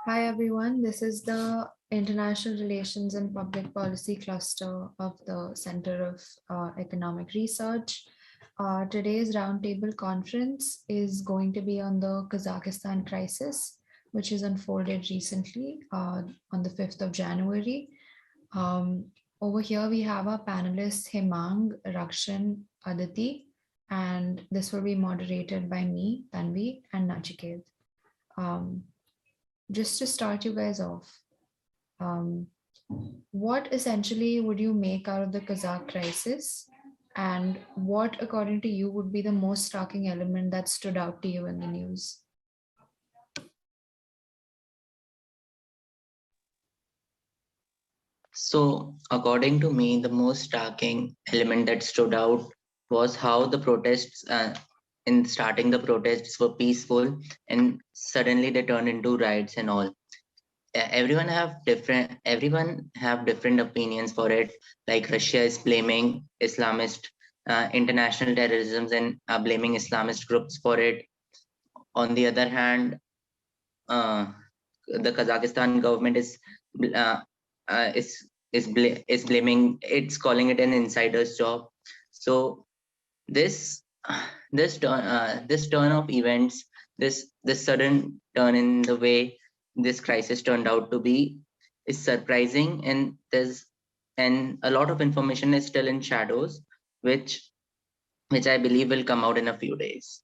Hi everyone, this is the International Relations and Public Policy cluster of the Center of Economic Research. Today's roundtable conference is going to be on the Kazakhstan crisis, which is unfolded recently on the 5th of January. Over here we have our panelists Hemang, Rakshan, Aditi, and this will be moderated by me, Tanvi, and Nachiket. Just to start you guys off, what essentially would you make out of the Kazakh crisis? And what, according to you, would be the most striking element that stood out to you in the news? So, according to me, the most striking element that stood out was how the protests, in starting the protests were peaceful and suddenly they turned into riots and all. Everyone have different opinions for it. Like Russia is blaming Islamist international terrorism and blaming Islamist groups for it. On the other hand, the Kazakhstan government uh, is blaming, it's calling it an insider's job. So this this turn of events, this sudden turn in the way this crisis turned out to be is surprising, and a lot of information is still in shadows, which I believe will come out in a few days.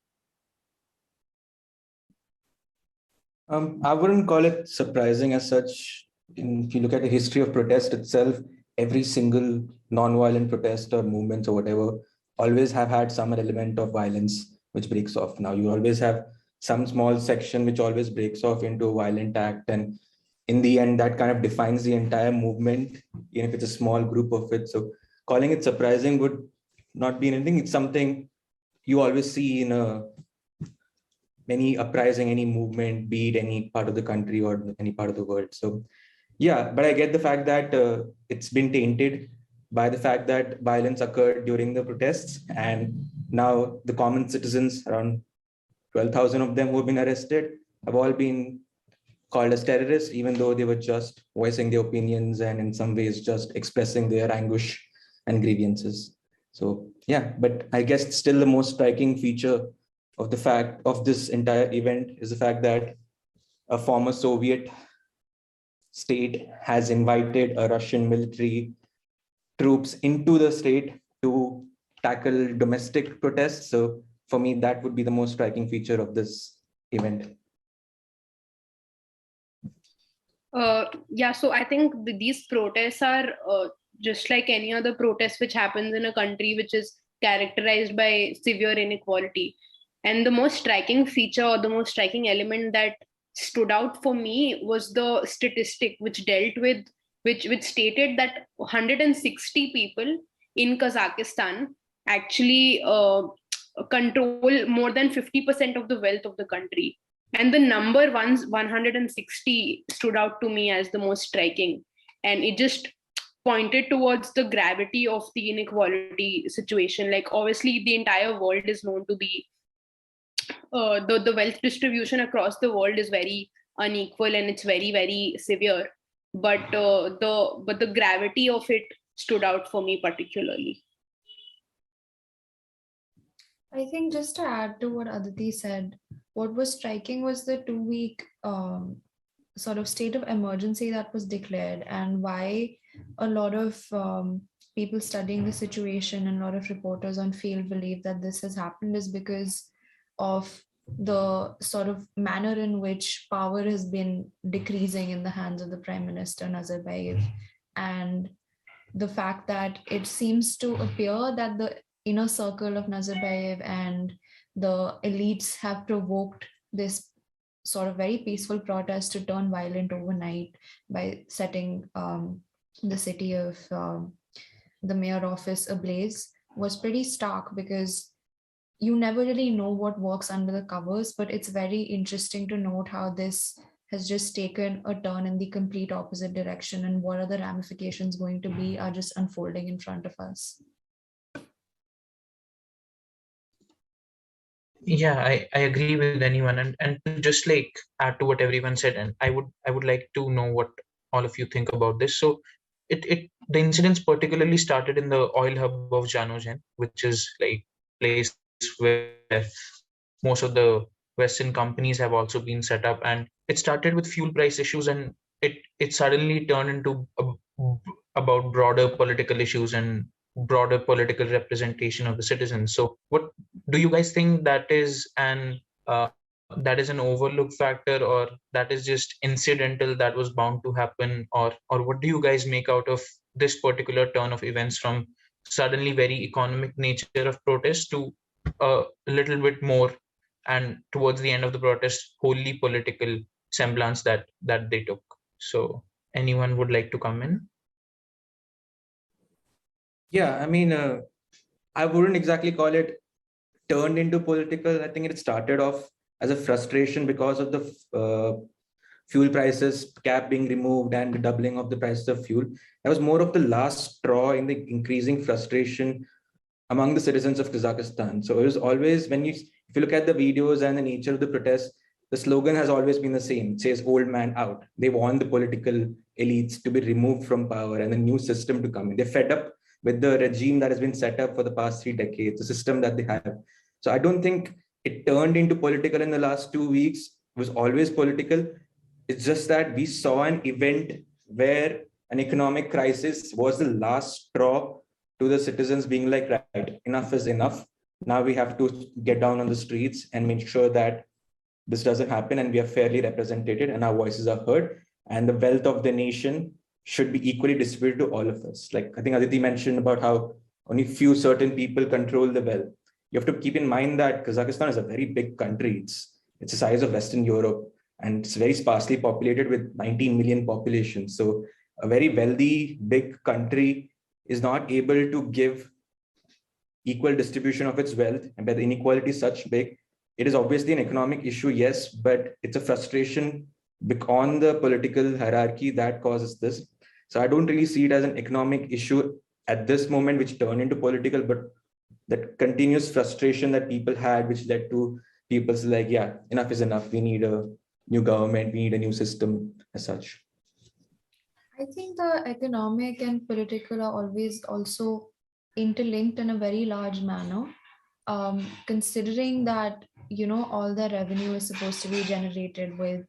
I wouldn't call it surprising as such. If you look at the history of protest itself, every single non-violent protest or movements or whatever always have had some element of violence which breaks off. Now you always have some small section which always breaks off into a violent act, and in the end that kind of defines the entire movement, even if it's a small group of it. So calling it surprising would not be anything. It's something you always see in any uprising, any movement, be it any part of the country or any part of the world. So yeah, but I get the fact that it's been tainted by the fact that violence occurred during the protests, and now the common citizens, around 12,000 of them who have been arrested, have all been called as terrorists, even though they were just voicing their opinions and in some ways just expressing their anguish and grievances. So yeah, but I guess still the most striking feature of the fact of this entire event is the fact that a former Soviet state has invited a Russian military troops into the state to tackle domestic protests. So for me, that would be the most striking feature of this event. Yeah, so I think these protests are just like any other protest which happens in a country which is characterized by severe inequality. And the most striking feature or the most striking element that stood out for me was the statistic which dealt with, which stated that 160 people in Kazakhstan actually control more than 50% of the wealth of the country. And the number 160 stood out to me as the most striking. And it just pointed towards the gravity of the inequality situation. Like, obviously, the entire world is known to be, the wealth distribution across the world is very unequal and it's very, very severe. But the gravity of it stood out for me particularly. I think just to add to what Aditi said, what was striking was the 2-week sort of state of emergency that was declared, and why a lot of people studying the situation and a lot of reporters on field believe that this has happened is because of the sort of manner in which power has been decreasing in the hands of the Prime Minister Nazarbayev, and the fact that it seems to appear that the inner circle of Nazarbayev and the elites have provoked this sort of very peaceful protest to turn violent overnight by setting the city of the mayor office ablaze was pretty stark, because you never really know what works under the covers, but it's very interesting to note how this has just taken a turn in the complete opposite direction, and what are the ramifications going to be are just unfolding in front of us. Yeah, I agree with anyone, and to just like add to what everyone said, and I would like to know what all of you think about this. So it the incidents particularly started in the oil hub of Janogen, which is like place where most of the Western companies have also been set up, and it started with fuel price issues, and it suddenly turned into about broader political issues and broader political representation of the citizens. So what do you guys think that is an overlooked factor, or that is just incidental that was bound to happen, or what do you guys make out of this particular turn of events from suddenly very economic nature of protest to a little bit more, and towards the end of the protest wholly political semblance that they took? So anyone would like to come in? Yeah, I mean, I wouldn't exactly call it turned into political. I think it started off as a frustration because of the fuel prices cap being removed and the doubling of the prices of fuel. That was more of the last straw in the increasing frustration among the citizens of Kazakhstan. So it was always, if you look at the videos and the nature of the protests, the slogan has always been the same. It says "Old man out." They want the political elites to be removed from power and a new system to come in. They're fed up with the regime that has been set up for the past 3 decades, the system that they have. So I don't think it turned into political in the last 2 weeks. It was always political. It's just that we saw an event where an economic crisis was the last straw to the citizens being like, right, enough is enough. Now we have to get down on the streets and make sure that this doesn't happen and we are fairly represented and our voices are heard. And the wealth of the nation should be equally distributed to all of us. Like I think Aditi mentioned about how only few certain people control the wealth. You have to keep in mind that Kazakhstan is a very big country. It's the size of Western Europe and it's very sparsely populated with 19 million population. So a very wealthy, big country is not able to give equal distribution of its wealth, and where the inequality is such big, it is obviously an economic issue, yes, but it's a frustration on the political hierarchy that causes this. So I don't really see it as an economic issue at this moment, which turned into political, but that continuous frustration that people had, which led to people's like, yeah, enough is enough. We need a new government, we need a new system as such. I think the economic and political are always also interlinked in a very large manner. Considering that, all the revenue is supposed to be generated with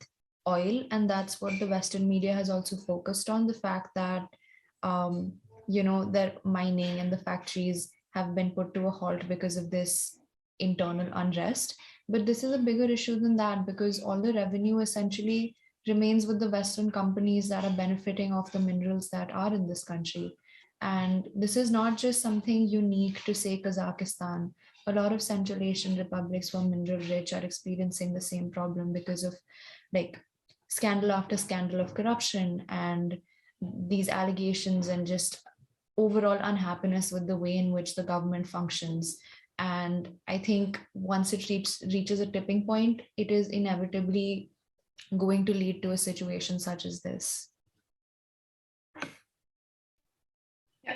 oil, and that's what the Western media has also focused on, the fact that, their mining and the factories have been put to a halt because of this internal unrest. But this is a bigger issue than that, because all the revenue essentially remains with the Western companies that are benefiting off the minerals that are in this country. And this is not just something unique to, say, Kazakhstan. A lot of Central Asian republics who are mineral rich are experiencing the same problem because of like scandal after scandal of corruption and these allegations and just overall unhappiness with the way in which the government functions. And I think once it reaches a tipping point, it is inevitably going to lead to a situation such as this.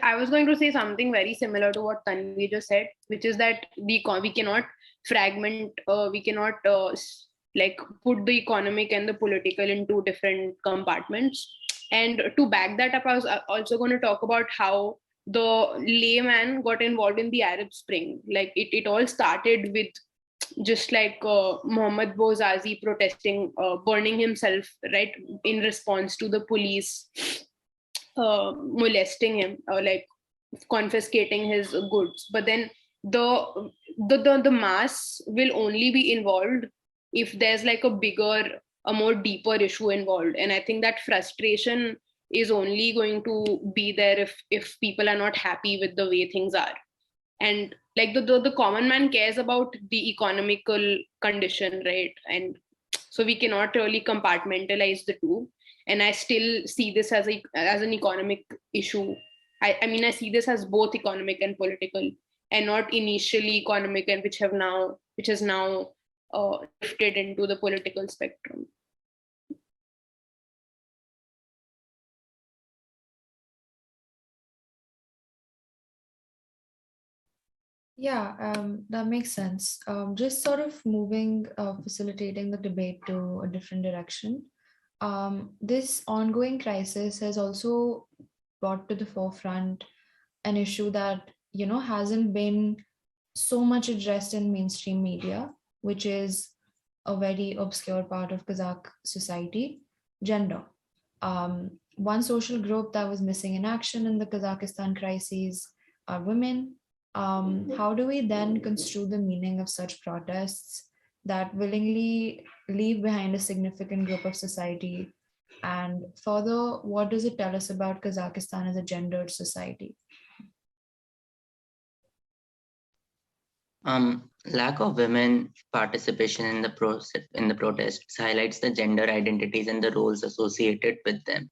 I was going to say something very similar to what Tanvi just said, which is that we cannot fragment, we cannot like put the economic and the political in two different compartments. And to back that up, I was also going to talk about how the layman got involved in the Arab Spring. Like it all started with just like Mohammad Bouazizi protesting, burning himself, right, in response to the police molesting him, or like confiscating his goods. But then the mass will only be involved if there's like a more deeper issue involved. And I think that frustration is only going to be there if people are not happy with the way things are. And like the common man cares about the economical condition, right? And so we cannot really compartmentalize the two. And I still see this as an economic issue. I mean, I see this as both economic and political, and not initially economic, and which has now shifted into the political spectrum. Yeah, that makes sense. Just sort of moving, facilitating the debate to a different direction. This ongoing crisis has also brought to the forefront an issue that, hasn't been so much addressed in mainstream media, which is a very obscure part of Kazakh society: gender. One social group that was missing in action in the Kazakhstan crises are women. How do we then construe the meaning of such protests that willingly leave behind a significant group of society? And further, what does it tell us about Kazakhstan as a gendered society? Lack of women participation in the protests highlights the gender identities and the roles associated with them.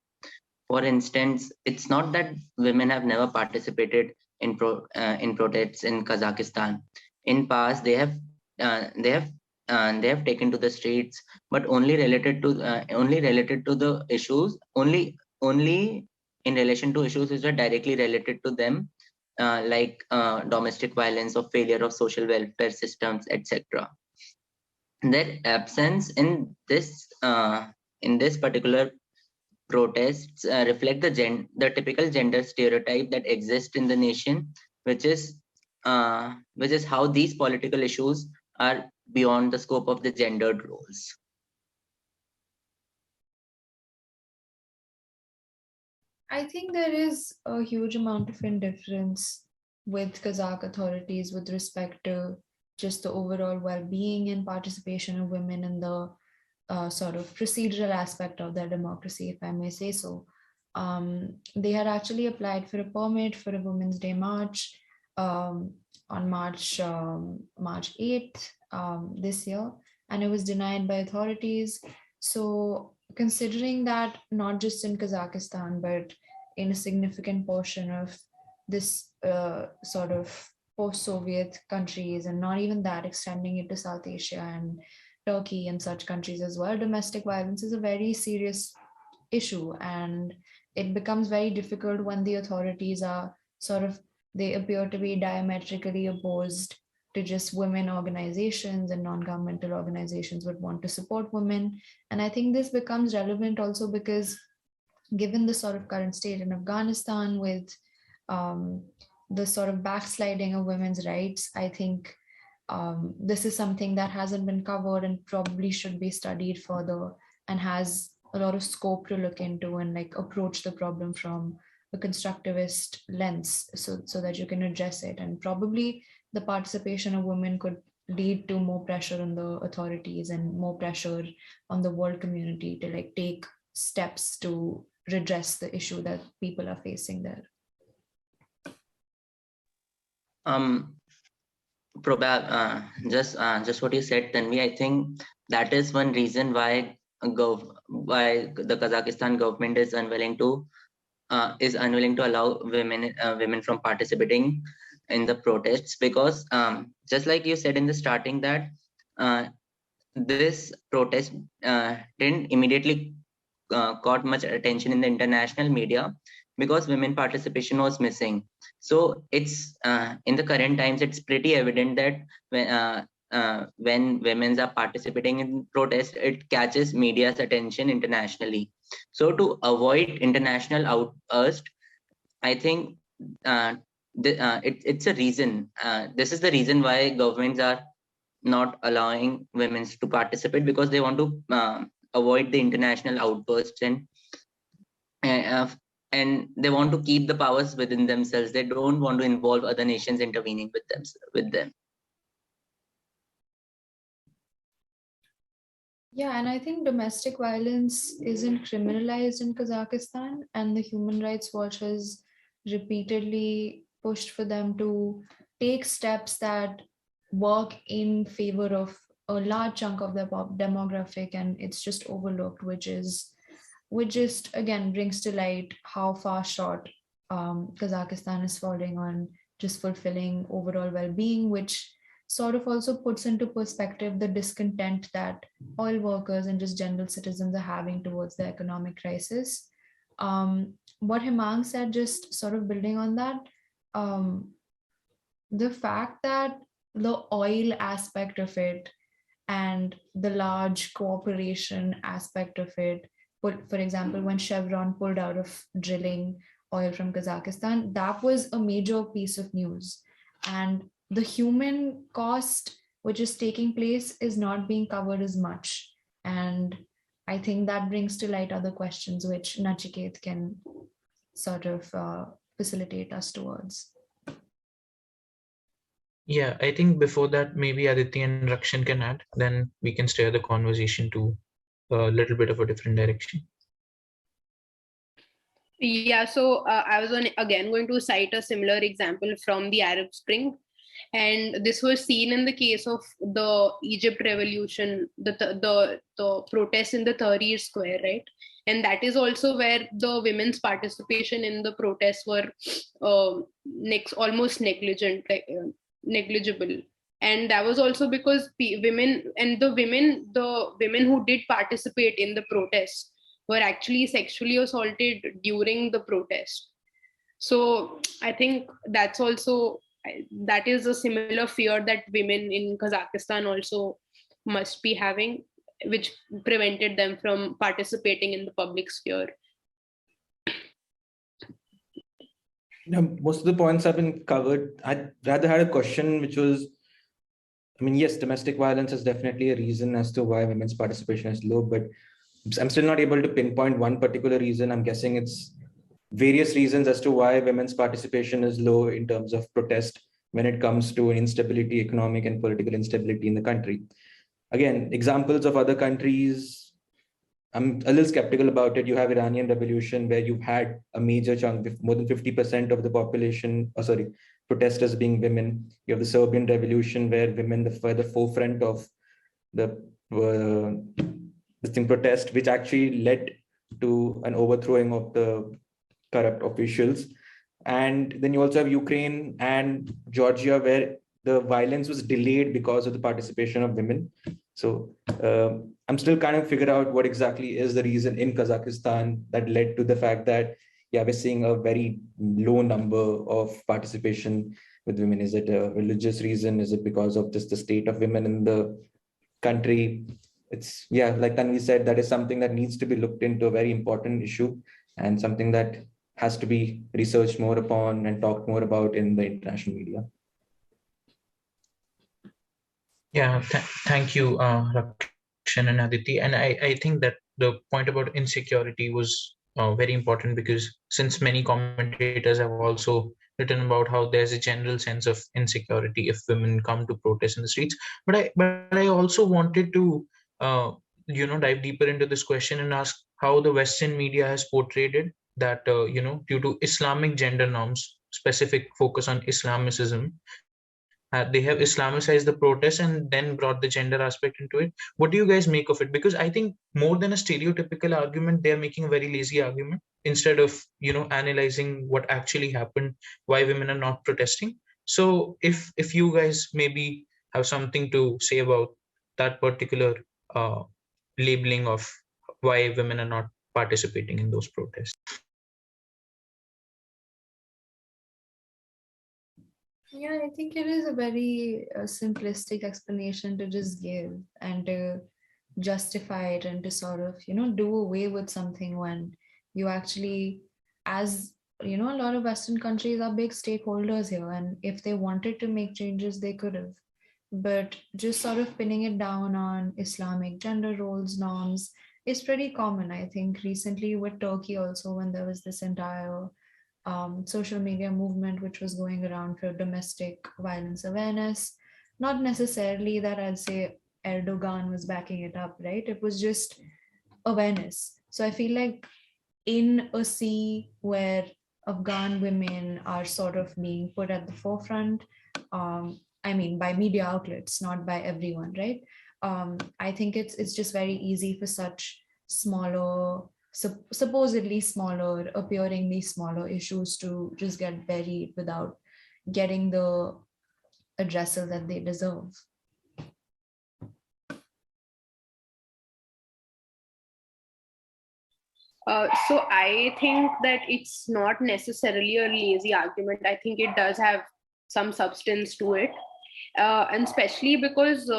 For instance, it's not that women have never participated in protests in Kazakhstan. In past, they have taken to the streets, but only related to the issues, only in relation to issues which are directly related to them, like domestic violence or failure of social welfare systems, etc. Their absence in this particular protests reflect the typical gender stereotype that exists in the nation, which is how these political issues are beyond the scope of the gendered roles. I think there is a huge amount of indifference with Kazakh authorities with respect to just the overall well-being and participation of women in the sort of procedural aspect of their democracy, if I may say so. They had actually applied for a permit for a Women's Day march um, on March 8th this year, and it was denied by authorities. So, considering that not just in Kazakhstan, but in a significant portion of this sort of post-Soviet countries, and not even that, extending it to South Asia and Turkey and such countries as well, domestic violence is a very serious issue, and it becomes very difficult when the authorities are sort of, they appear to be diametrically opposed to just women organizations, and non-governmental organizations would want to support women. And I think this becomes relevant also because, given the sort of current state in Afghanistan with um, the sort of backsliding of women's rights, I think this is something that hasn't been covered and probably should be studied further, and has a lot of scope to look into and like approach the problem from a constructivist lens, so that you can address it. And probably the participation of women could lead to more pressure on the authorities and more pressure on the world community to like take steps to redress the issue that people are facing there. Um, just what you said, Tanvi, I think that is one reason why why the Kazakhstan government is unwilling to allow women from participating in the protests, because just like you said in the starting that uh, this protest didn't immediately caught much attention in the international media because women participation was missing. So it's in the current times, it's pretty evident that when women are participating in protest, it catches media's attention internationally. So to avoid international outburst, I think it's a reason. This is the reason why governments are not allowing women to participate, because they want to avoid the international outbursts, uh, and they want to keep the powers within themselves. They don't want to involve other nations intervening with them. Yeah, and I think domestic violence isn't criminalized in Kazakhstan, and the Human Rights Watch has repeatedly pushed for them to take steps that work in favor of a large chunk of their demographic, and it's just overlooked, which just again brings to light how far short Kazakhstan is falling on just fulfilling overall well-being, which sort of also puts into perspective the discontent that oil workers and just general citizens are having towards the economic crisis. What Himang said, just sort of building on that, the fact that the oil aspect of it and the large cooperation aspect of it, for example, when Chevron pulled out of drilling oil from Kazakhstan, that was a major piece of news. And the human cost which is taking place is not being covered as much. And I think that brings to light other questions which Nachiket can sort of facilitate us towards. Yeah, I think before that, maybe Aditi and Rakshan can add, then we can steer the conversation to a little bit of a different direction. Yeah, so I was again going to cite a similar example from the Arab Spring. And this was seen in the case of the Egypt revolution, the protests in the Tahrir Square, right? And that is also where the women's participation in the protests were almost negligent, like negligible. And that was also because the women who did participate in the protests were actually sexually assaulted during the protest. So I think that is a similar fear that women in Kazakhstan also must be having, which prevented them from participating in the public sphere. Most of the points have been covered. I'd rather had a question which was, I mean, yes, domestic violence is definitely a reason as to why women's participation is low, but I'm still not able to pinpoint one particular reason. I'm guessing it's various reasons as to why women's participation is low in terms of protest when it comes to instability, economic and political instability in the country. Again, examples of other countries, I'm a little skeptical about it. You have Iranian Revolution, where you've had a major chunk, more than 50% of the population, protesters being women. You have the Serbian Revolution, where women were the forefront of the protest, which actually led to an overthrowing of the corrupt officials. And then you also have Ukraine and Georgia, where the violence was delayed because of the participation of women. So I'm still kind of figure out what exactly is the reason in Kazakhstan that led to the fact that, yeah, we're seeing a very low number of participation with women. Is it a religious reason? Is it because of just the state of women in the country? It's, yeah, like Tanvi said, that is something that needs to be looked into, a very important issue, and something that has to be researched more upon and talked more about in the international media. Yeah, thank you, Rakshan and Aditi. And I think that the point about insecurity was very important, because since many commentators have also written about how there's a general sense of insecurity if women come to protest in the streets. But I also wanted to dive deeper into this question and ask how the Western media has portrayed it, that due to Islamic gender norms, specific focus on Islamicism, they have Islamicized the protest and then brought the gender aspect into it. What do you guys make of it? Because I think more than a stereotypical argument, they're making a very lazy argument instead of analyzing what actually happened, why women are not protesting. So if you guys maybe have something to say about that particular labeling of why women are not participating in those protests. Yeah, I think it is a very simplistic explanation to just give and to justify it and to sort of, do away with something when you actually, as a lot of Western countries are big stakeholders here. And if they wanted to make changes, they could have. But just sort of pinning it down on Islamic gender roles, norms is pretty common. I think recently with Turkey also, when there was this entire social media movement which was going around for domestic violence awareness. Not necessarily that I'd say Erdogan was backing it up, right? It was just awareness. So I feel like in a sea where Afghan women are sort of being put at the forefront, I mean, by media outlets, not by everyone, right? I think it's just very easy for such smaller, supposedly smaller, appearingly smaller issues to just get buried without getting the addresses that they deserve. So I think that it's not necessarily a lazy argument. I think it does have some substance to it, and especially because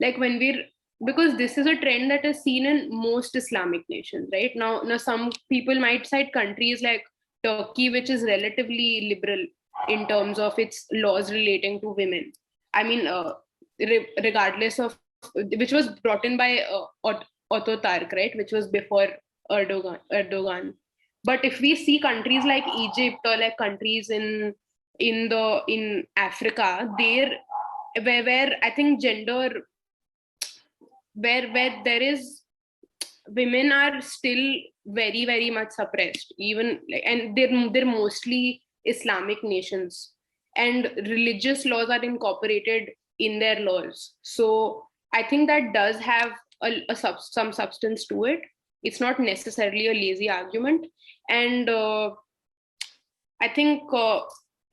like when we're because this is a trend that is seen in most Islamic nations, right? Now some people might cite countries like Turkey, which is relatively liberal in terms of its laws relating to women. I mean, regardless of which was brought in by Ataturk, right? Which was before Erdogan. But if we see countries like Egypt or like countries in Africa, where I think gender where there is women are still very very much suppressed, even and they're mostly Islamic nations, and religious laws are incorporated in their laws. So I think that does have some substance to it. It's not necessarily a lazy argument, and I think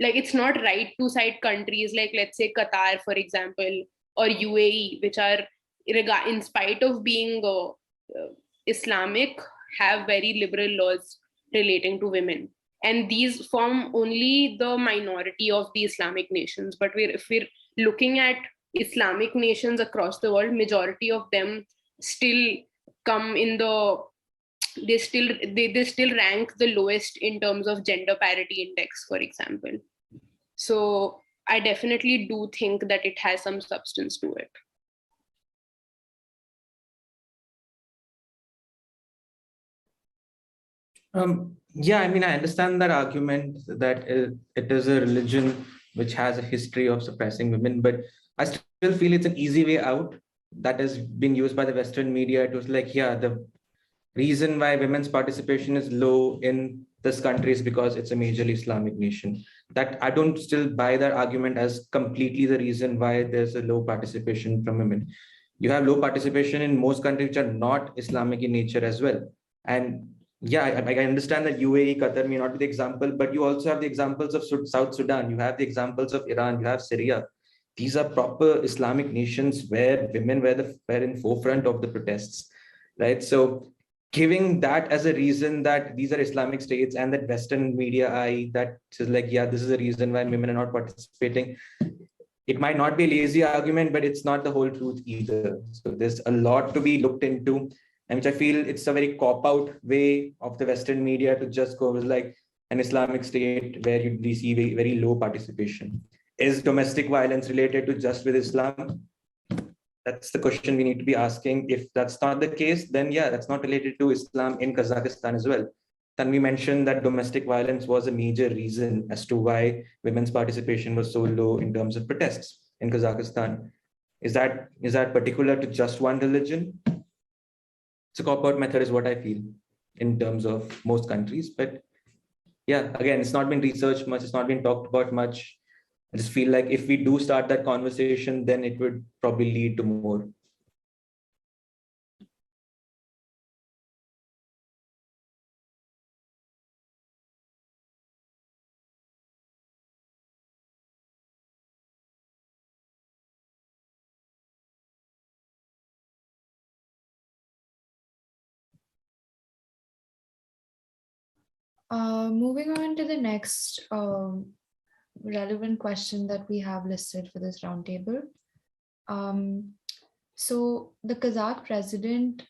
like it's not right to cite countries like, let's say, Qatar, for example, or UAE, which are, in spite of being Islamic, have very liberal laws relating to women. And these form only the minority of the Islamic nations. But if we're looking at Islamic nations across the world, majority of them still come in the they still rank the lowest in terms of gender parity index, for example. So I definitely do think that it has some substance to it. Yeah, I mean, I understand that argument that it is a religion which has a history of suppressing women, but I still feel it's an easy way out that has been used by the Western media. It was like, yeah, the reason why women's participation is low in this country is because it's a majorly Islamic nation. That I don't still buy that argument as completely the reason why there's a low participation from women. You have low participation in most countries which are not Islamic in nature as well. And yeah, I understand that UAE, Qatar may not be the example, but you also have the examples of South Sudan. You have the examples of Iran. You have Syria. These are proper Islamic nations where women were in forefront of the protests, right? So giving that as a reason that these are Islamic states and that Western media eye that says like, yeah, this is the reason why women are not participating. It might not be a lazy argument, but it's not the whole truth either. So there's a lot to be looked into, and which I feel it's a very cop-out way of the Western media to just go with like an Islamic state where you receive a very low participation. Is domestic violence related to just with Islam? That's the question we need to be asking. If that's not the case, then yeah, that's not related to Islam in Kazakhstan as well. Then we mentioned that domestic violence was a major reason as to why women's participation was so low in terms of protests in Kazakhstan. Is that particular to just one religion? It's a cop-out method is what I feel in terms of most countries. But yeah, again, it's not been researched much. It's not been talked about much. I just feel like if we do start that conversation, then it would probably lead to more. Moving on to the next relevant question that we have listed for this roundtable. So the Kazakh president,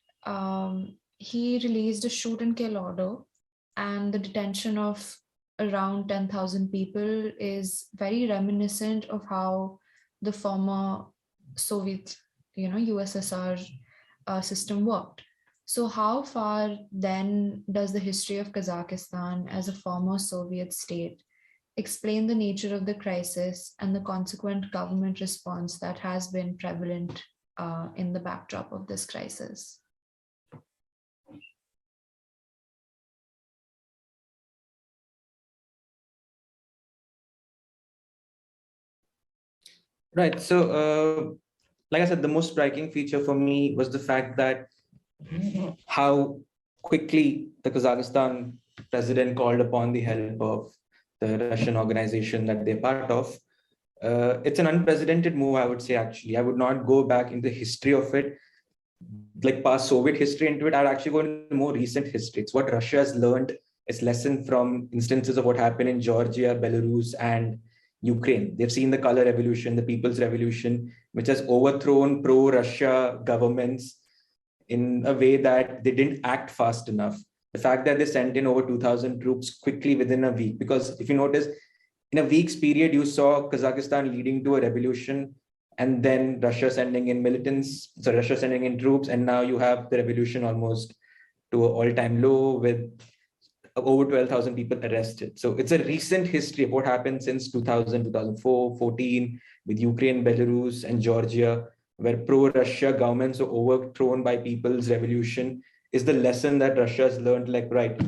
he released a shoot and kill order, and the detention of around 10,000 people is very reminiscent of how the former Soviet, USSR system worked. So how far then does the history of Kazakhstan as a former Soviet state explain the nature of the crisis and the consequent government response that has been prevalent in the backdrop of this crisis? Right. So, like I said, the most striking feature for me was the fact that how quickly the Kazakhstan president called upon the help of the Russian organization that they're part of. It's an unprecedented move, I would say, actually. I would not go back in the history of it, like past Soviet history into it. I'd actually go into more recent history. It's what Russia has learned its lesson from instances of what happened in Georgia, Belarus, and Ukraine. They've seen the color revolution, the people's revolution, which has overthrown pro-Russia governments in a way that they didn't act fast enough. The fact that they sent in over 2,000 troops quickly within a week, because if you notice, in a week's period, you saw Kazakhstan leading to a revolution, and then Russia sending in militants, so Russia sending in troops, and now you have the revolution almost to an all-time low with over 12,000 people arrested. So it's a recent history of what happened since 2000, 2004, 14 with Ukraine, Belarus, and Georgia, where pro-Russia governments were overthrown by people's revolution, is the lesson that Russia has learned, like, right,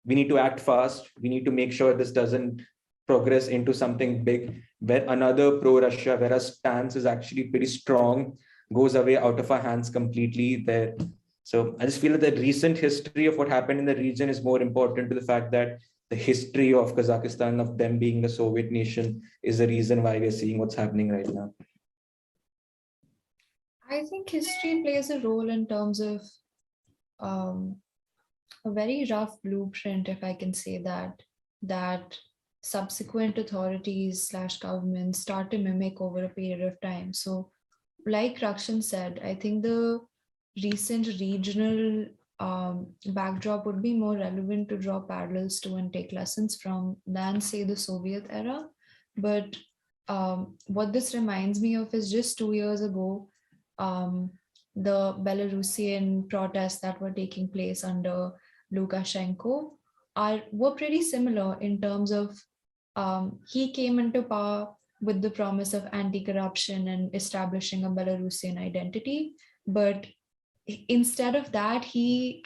we need to act fast. We need to make sure this doesn't progress into something big, where another pro-Russia, where our stance is actually pretty strong, goes away out of our hands completely there. So I just feel that the recent history of what happened in the region is more important to the fact that the history of Kazakhstan, of them being a Soviet nation, is the reason why we're seeing what's happening right now. I think history plays a role in terms of a very rough blueprint, if I can say that subsequent authorities / governments start to mimic over a period of time. So like Rakshan said, I think the recent regional backdrop would be more relevant to draw parallels to and take lessons from than, say, the Soviet era. But what this reminds me of is just 2 years ago, the Belarusian protests that were taking place under Lukashenko were pretty similar in terms of he came into power with the promise of anti-corruption and establishing a Belarusian identity. But instead of that, he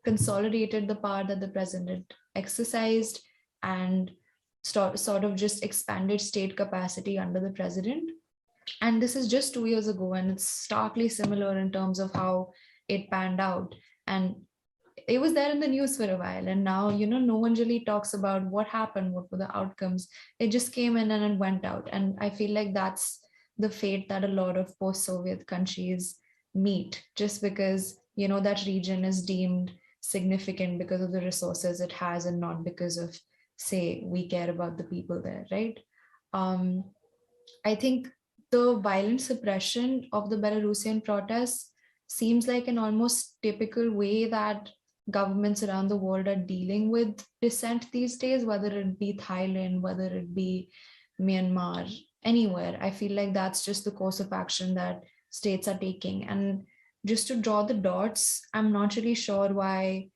consolidated the power that the president exercised and sort of just expanded state capacity under the president. And this is just 2 years ago, and it's starkly similar in terms of how it panned out. And it was there in the news for a while, and now, no one really talks about what happened, what were the outcomes. It just came in and it went out. And I feel like that's the fate that a lot of post-Soviet countries meet, just because, that region is deemed significant because of the resources it has and not because of, say, we care about the people there, right? I think the violent suppression of the Belarusian protests seems like an almost typical way that governments around the world are dealing with dissent these days, whether it be Thailand, whether it be Myanmar, anywhere. I feel like that's just the course of action that states are taking. And just to draw the dots, I'm not really sure why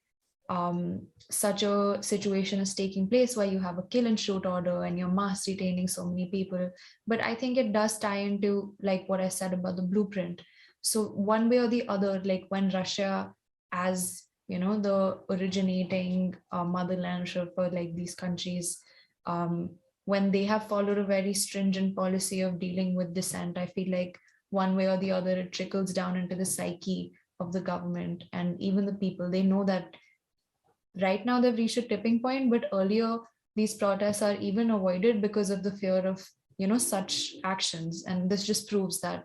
such a situation is taking place, where you have a kill and shoot order and you're mass detaining so many people. But I think it does tie into like what I said about the blueprint. So one way or the other, like when Russia, as the originating motherland for like these countries, when they have followed a very stringent policy of dealing with dissent, I feel like one way or the other, it trickles down into the psyche of the government and even the people. They know that right now they've reached a tipping point, but earlier these protests are even avoided because of the fear of, such actions. And this just proves that,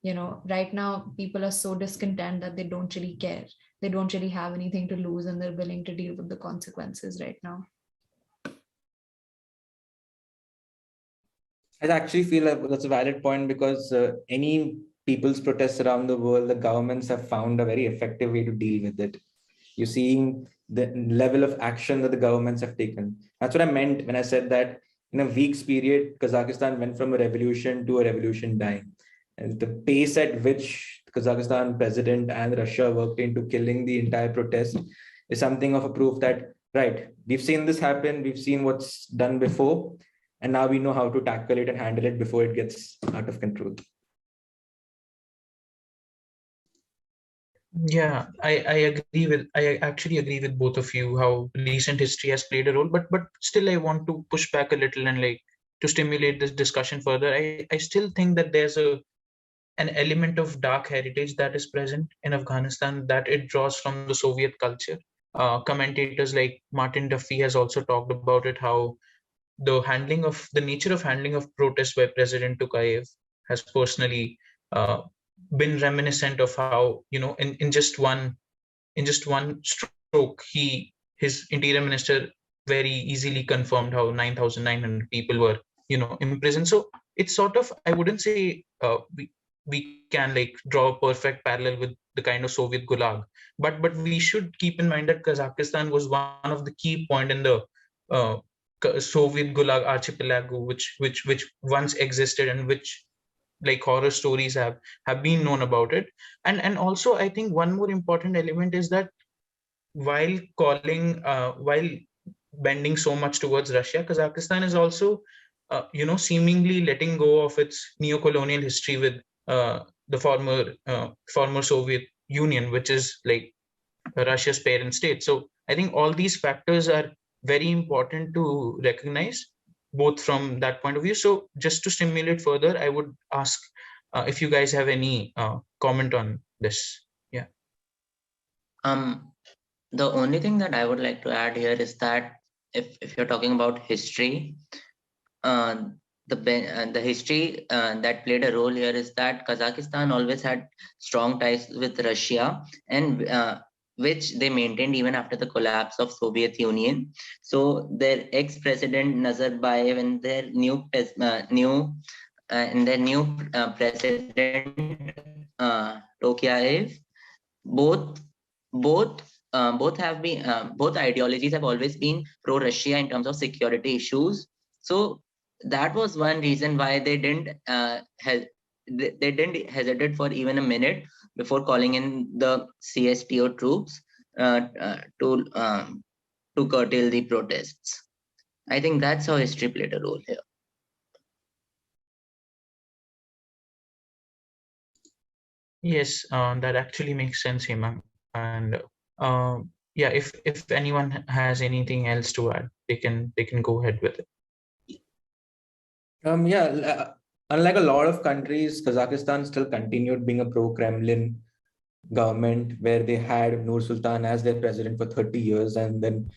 right now people are so discontent that they don't really care. They don't really have anything to lose, and they're willing to deal with the consequences right now. I actually feel like that's a valid point, because any people's protests around the world, the governments have found a very effective way to deal with it. You're seeing the level of action that the governments have taken. That's what I meant when I said that in a week's period, Kazakhstan went from a revolution to a revolution dying. And the pace at which the Kazakhstan president and Russia worked into killing the entire protest is something of a proof that, right, we've seen this happen, we've seen what's done before, and now we know how to tackle it and handle it before it gets out of control. Yeah, I actually agree with both of you how recent history has played a role, but still I want to push back a little and to stimulate this discussion further. I still think that there's an element of dark heritage that is present in Afghanistan, that it draws from the Soviet culture. Commentators like Martin Duffy has also talked about it, how the nature of handling of protests by President Tokayev has personally been reminiscent of how, in just one stroke, his interior minister very easily confirmed how 9,900 people were imprisoned. So it's sort of, I wouldn't say we can like draw a perfect parallel with the kind of Soviet Gulag, but we should keep in mind that Kazakhstan was one of the key point in the uh, Soviet Gulag archipelago, which once existed, and which like horror stories have been known about it. And also I think one more important element is that while bending so much towards Russia, Kazakhstan is also seemingly letting go of its neo-colonial history with the former Soviet Union, which is like Russia's parent state. So I think all these factors are very important to recognize, both from that point of view. So just to stimulate further, I would ask if you guys have any comment on this. Yeah. The only thing that I would like to add here is that if you're talking about history, uh, the history that played a role here is that Kazakhstan always had strong ties with Russia, and which they maintained even after the collapse of Soviet Union. So their ex-president Nazarbayev and their new president Tokayev, both both both ideologies have always been pro-Russia in terms of security issues. So that was one reason why they didn't hesitate for even a minute before calling in the CSTO troops to curtail the protests. I think that's how history played a role here. Yes, that actually makes sense, Hemang. And yeah, if anyone has anything else to add, they can go ahead with it. Unlike a lot of countries, Kazakhstan still continued being a pro-Kremlin government, where they had Nur Sultan as their president for 30 years, and then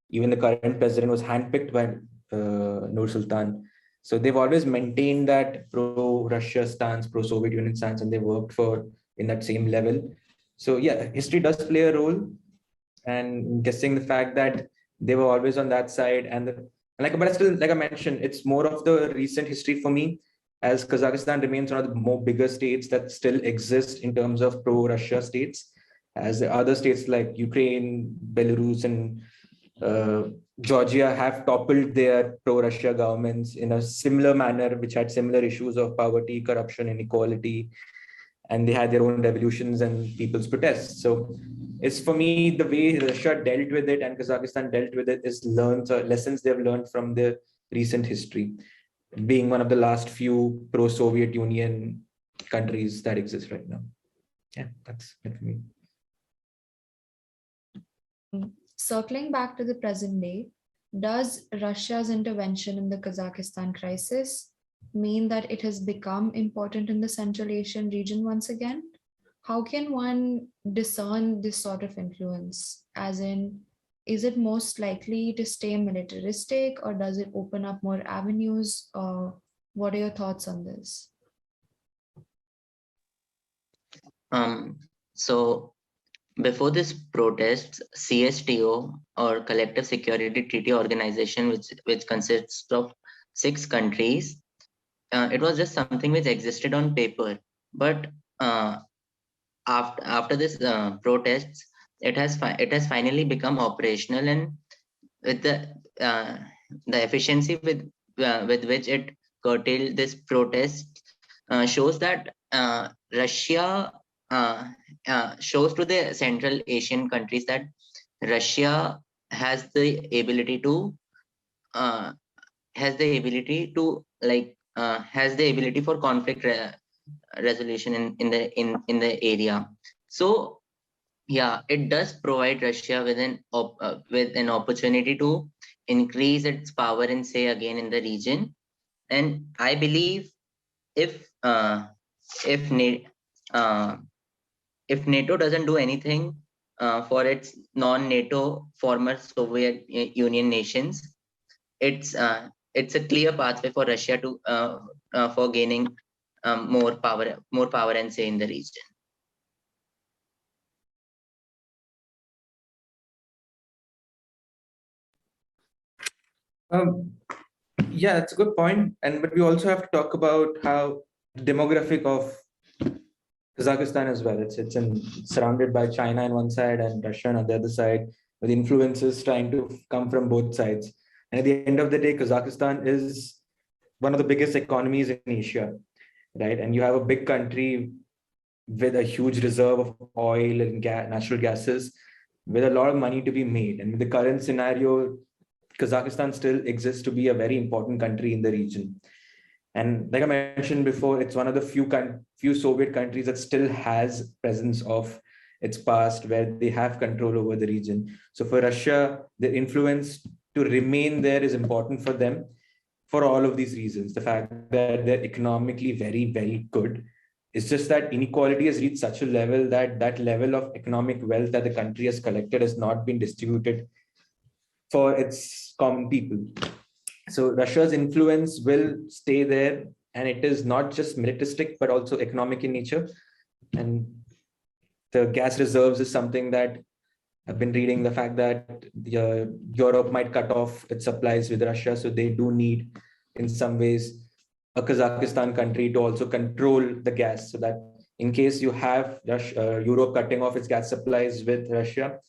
even the current president was handpicked by Nur Sultan. So they've always maintained that pro-Russia stance, pro-Soviet Union stance, and they worked for in that same level. So yeah, history does play a role, and guessing the fact that they were always on that side, but still, like I mentioned, it's more of the recent history for me, as Kazakhstan remains one of the more bigger states that still exist in terms of pro-Russia states, as the other states like Ukraine, Belarus, and Georgia have toppled their pro-Russia governments in a similar manner, which had similar issues of poverty, corruption, inequality, and they had their own revolutions and people's protests. So it's, for me, the way Russia dealt with it and Kazakhstan dealt with it is lessons they've learned from the recent history, being one of the last few pro-Soviet Union countries that exist right now. Yeah, that's it for me. Circling back to the present day, does Russia's intervention in the Kazakhstan crisis mean that it has become important in the Central Asian region once again? How can one discern this sort of influence? As in, is it most likely to stay militaristic, or does it open up more avenues? What are your thoughts on this? So before this protest, CSTO, or Collective Security Treaty Organization, which consists of 6 countries, it was just something which existed on paper. But after this protests, it has finally become operational, and with the efficiency with which it curtailed this protest shows that Russia shows to the Central Asian countries that Russia has the ability to for conflict resolution in the area. So yeah, it does provide Russia with an opportunity to increase its power and say again in the region. And I believe if if Na- uh, if NATO doesn't do anything for its non-NATO former Soviet Union nations, it's a clear pathway for Russia to for gaining more power and say in the region. Yeah, that's a good point. But we also have to talk about how demographic of Kazakhstan as well. It's surrounded by China on one side and Russia on the other side, with influences trying to come from both sides. And at the end of the day, Kazakhstan is one of the biggest economies in Asia, right? And you have a big country with a huge reserve of oil and natural gases, with a lot of money to be made. And in the current scenario, Kazakhstan still exists to be a very important country in the region. And like I mentioned before, it's one of the few Soviet countries that still has presence of its past, where they have control over the region. So for Russia, the influence to remain there is important for them for all of these reasons. The fact that they're economically very, very good. It's just that inequality has reached such a level that that level of economic wealth that the country has collected has not been distributed for its common people. So Russia's influence will stay there, and it is not just militaristic but also economic in nature. And the gas reserves is something that I've been reading, the fact that Europe might cut off its supplies with Russia, so they do need, in some ways, a Kazakhstan country to also control the gas, so that in case you have Europe cutting off its gas supplies with Russia,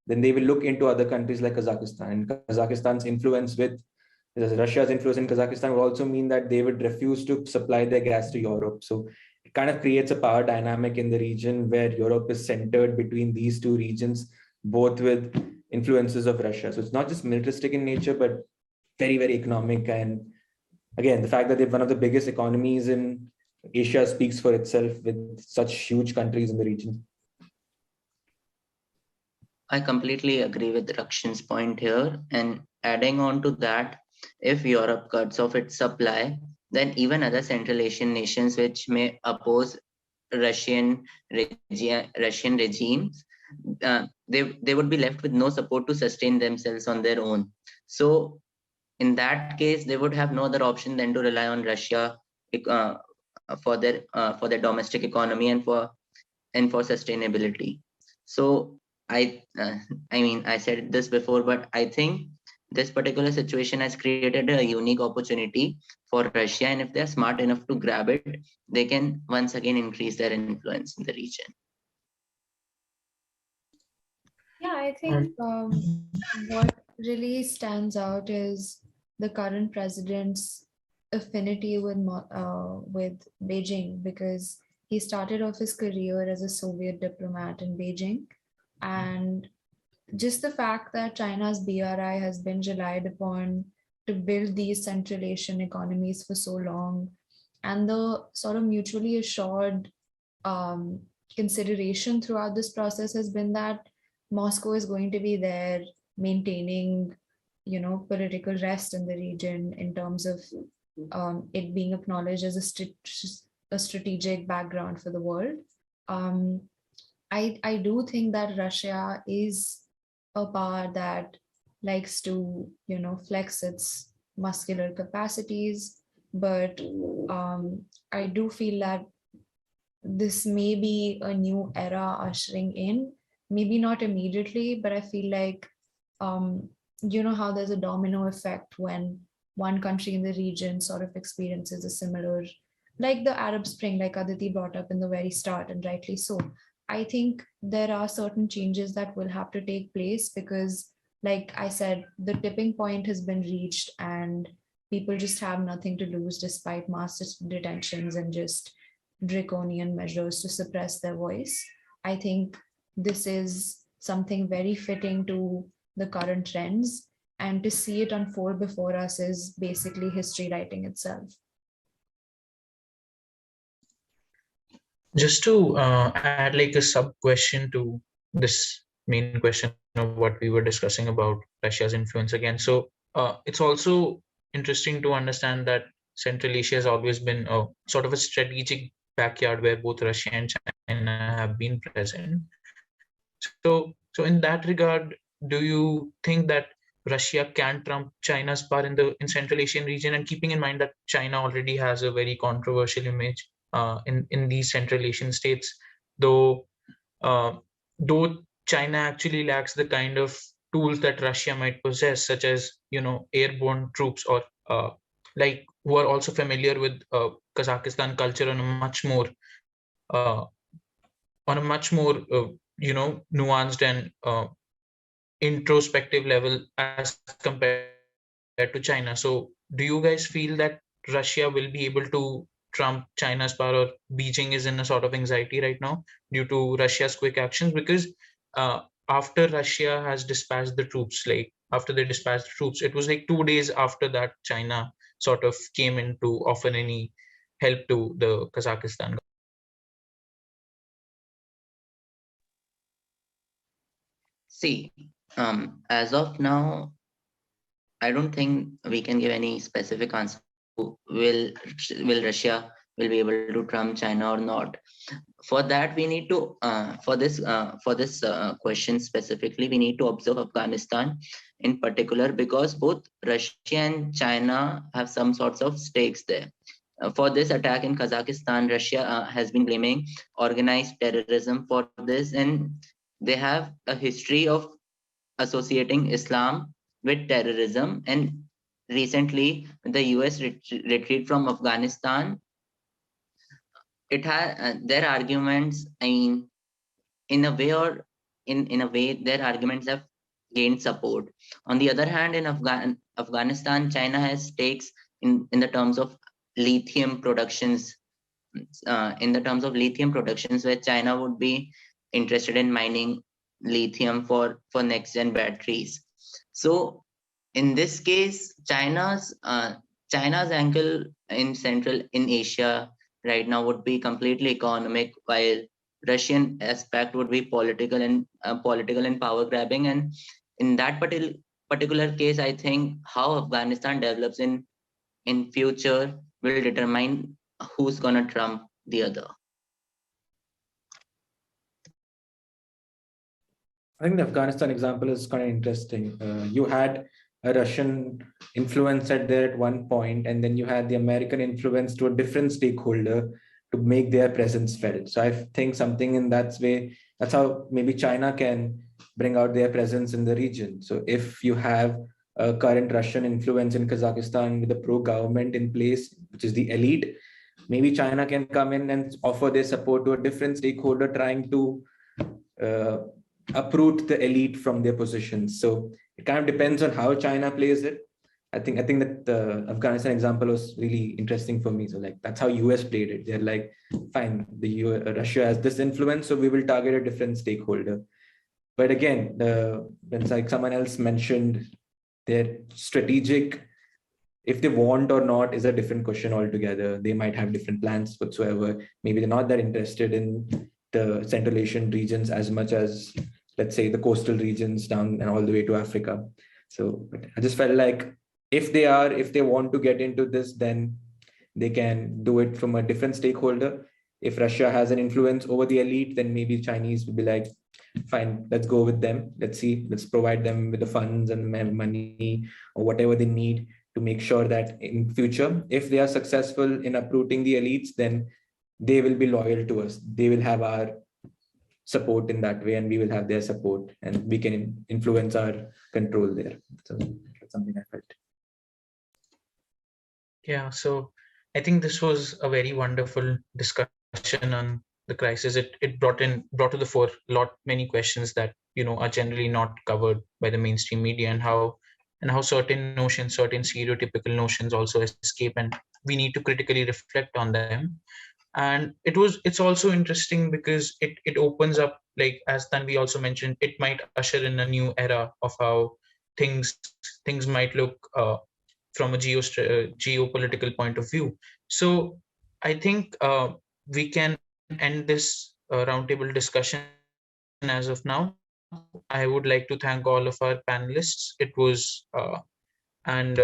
then they will look into other countries like Kazakhstan. And Kazakhstan's influence with Russia's influence in Kazakhstan would also mean that they would refuse to supply their gas to Europe. So it kind of creates a power dynamic in the region where Europe is centered between these two regions, both with influences of Russia. So it's not just militaristic in nature, but very, very economic. And again, the fact that they're one of the biggest economies in Asia speaks for itself with such huge countries in the region. I completely agree with Rakshan's point here. And adding on to that, if Europe cuts off its supply, then even other Central Asian nations which may oppose Russian regimes, they would be left with no support to sustain themselves on their own. So in that case, they would have no other option than to rely on Russia for their domestic economy and for sustainability. So I mean, I said this before, but I think this particular situation has created a unique opportunity for Russia, and if they're smart enough to grab it, they can once again increase their influence in the region. Yeah, I think what really stands out is the current president's affinity with Beijing, because he started off his career as a Soviet diplomat in Beijing, and just the fact that China's BRI has been relied upon to build these Central Asian economies for so long, and the sort of mutually assured consideration throughout this process has been that Moscow is going to be there maintaining, political rest in the region in terms of it being acknowledged as a strategic background for the world. I do think that Russia is a power that likes to, flex its muscular capacities, but I do feel that this may be a new era ushering in, maybe not immediately, but I feel like, how there's a domino effect when one country in the region sort of experiences a similar, like the Arab Spring, like Aditi brought up in the very start, and rightly so. I think there are certain changes that will have to take place because, like I said, the tipping point has been reached and people just have nothing to lose despite mass detentions and just draconian measures to suppress their voice. I think this is something very fitting to the current trends, and to see it unfold before us is basically history writing itself. Just to add like a sub question to this main question of what we were discussing about Russia's influence again. So it's also interesting to understand that Central Asia has always been a sort of a strategic backyard where both Russia and China have been present. So in that regard, do you think that Russia can trump China's power in Central Asian region, and keeping in mind that China already has a very controversial image in these Central Asian states, though China actually lacks the kind of tools that Russia might possess, such as airborne troops or like who are also familiar with Kazakhstan culture on a much more uh, nuanced and introspective level as compared to China. So do you guys feel that Russia will be able to trump China's power, or Beijing is in a sort of anxiety right now due to Russia's quick actions? Because after Russia has dispatched the troops, like after they dispatched the troops, it was like 2 days after that China sort of came in to offer any help to the Kazakhstan. See, as of now, I don't think we can give any specific answer to will Russia will be able to trump China or not. For that, we need to for this question specifically, we need to observe Afghanistan in particular, because both Russia and China have some sorts of stakes there. For this attack in Kazakhstan, Russia has been blaming organized terrorism for this, and they have a history of associating Islam with terrorism. And recently, the US retreat from Afghanistan, it had their arguments. I mean, in a way or in a way, their arguments have gained support. On the other hand, in Afghanistan, China has stakes in the terms of lithium productions. Where China would be interested in mining lithium for next gen batteries. So in this case, China's angle in Asia right now would be completely economic, while Russian aspect would be political and power grabbing. And in that particular case, I think how Afghanistan develops in future will determine who's gonna trump the other. I think the Afghanistan example is kind of interesting. You had a Russian influence there at one point, and then you had the American influence to a different stakeholder to make their presence felt. So I think something in that way, that's how maybe China can bring out their presence in the region. So if you have a current Russian influence in Kazakhstan with a pro-government in place, which is the elite, maybe China can come in and offer their support to a different stakeholder trying to uproot the elite from their positions. So it kind of depends on how China plays it. I think that the Afghanistan example was really interesting for me. So like that's how US played it. They're like, fine, Russia has this influence, so we will target a different stakeholder. But again, when like someone else mentioned, their strategic, if they want or not is a different question altogether. They might have different plans whatsoever. Maybe they're not that interested in the Central Asian regions as much as, let's say, the coastal regions down and all the way to Africa. So I just felt like if they want to get into this, then they can do it from a different stakeholder. If Russia has an influence over the elite, then maybe Chinese will be like, fine, let's go with them. Let's see, let's provide them with the funds and money or whatever they need to make sure that in future, if they are successful in uprooting the elites, then they will be loyal to us. They will have our support in that way, and we will have their support, and we can influence our control there. So that's something I felt. Yeah, so I think this was a very wonderful discussion on the crisis. It brought to the fore many questions that are generally not covered by the mainstream media, and how certain notions, certain stereotypical notions also escape, and we need to critically reflect on them. And it's also interesting because it opens up, like as Tanvi also mentioned, it might usher in a new era of how things might look from a geopolitical point of view. So I think we can end this roundtable discussion as of now. I would like to thank all of our panelists. It was and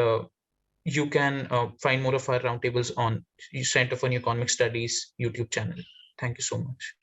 you can find more of our roundtables on Center for New Economic Studies YouTube channel. Thank you so much.